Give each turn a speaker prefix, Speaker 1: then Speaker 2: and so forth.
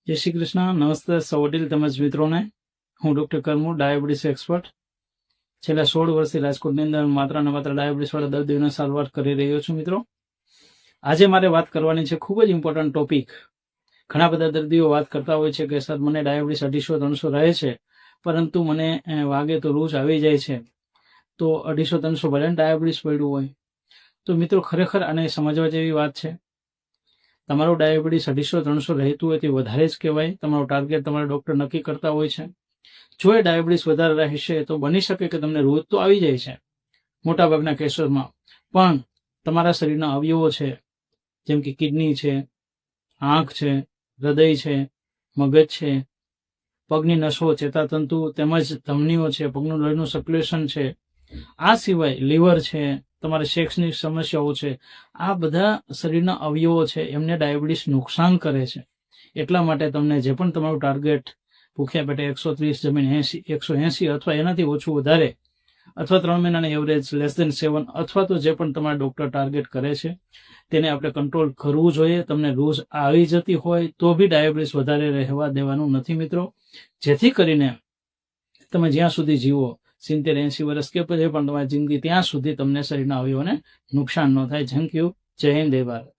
Speaker 1: જય શ્રી કૃષ્ણ. નમસ્તે સૌ વડીલ તેમજ મિત્રોને. હું ડોક્ટર કરમુ, ડાયાબિટીસ એક્સપર્ટ. છેલ્લા 16 વર્ષથી રાજકોટની અંદર માત્ર ને માત્ર ડાયાબિટીસ વાળા દર્દીઓને સારવાર કરી રહ્યો છું. મિત્રો, આજે મારે વાત કરવાની છે ખૂબ જ ઇમ્પોર્ટન્ટ ટોપિક. ઘણા બધા દર્દીઓ વાત કરતા હોય છે કે સર મને ડાયાબિટીસ 250-300 રહે છે, પરંતુ મને વાગે તો રોજ આવી જાય છે. તો 250-300 ભલે ડાયાબિટીસ પડ્યું હોય તો મિત્રો ખરેખર આને સમજવા જેવી વાત છે. તમારું ડાયાબિટીસ 250-300 રહેતું હોય તે વધારે જ કહેવાય. તમારો ટાર્ગેટ તમારા ડોક્ટર નક્કી કરતા હોય છે. જો એ ડાયાબિટીસ વધારે રહેશે તો બની શકે કે તમને રોજ તો આવી જાય છે મોટાભાગના કેસોમાં, પણ તમારા શરીરના અવયવો છે, જેમ કે કિડની છે, આંખ છે, હૃદય છે, મગજ છે, પગની નસો, ચેતાતંતુ તેમજ ધમનીઓ છે, પગનું લોહીનું સર્ક્યુલેશન છે, આ સિવાય લીવર છે, તમારે સેક્સની સમસ્યાઓ છે, આ બધા શરીરના અવયવો છે એમને ડાયાબિટીસ નુકસાન કરે છે. એટલા માટે તમને જે પણ તમારું ટાર્ગેટ ભૂખ્યા પેટે 130 જમીન 180 અથવા એનાથી ઓછું વધારે, અથવા 3 મહિનાની એવરેજ <7 અથવા તો જે પણ તમારા ડોક્ટર ટાર્ગેટ કરે છે તેને આપણે કંટ્રોલ કરવું જોઈએ. તમને રોજ આવી જતી હોય તો બી ડાયાબિટીસ વધારે રહેવા દેવાનું નથી મિત્રો, જેથી કરીને તમે જ્યાં સુધી જીવો 70-80 વર્ષ કે પછી પણ તમારી જિંદગી, ત્યાં સુધી તમને શરીરના અવયવોને નુકસાન ન થાય. Thank you. જય હિન્દ, જય ભારત.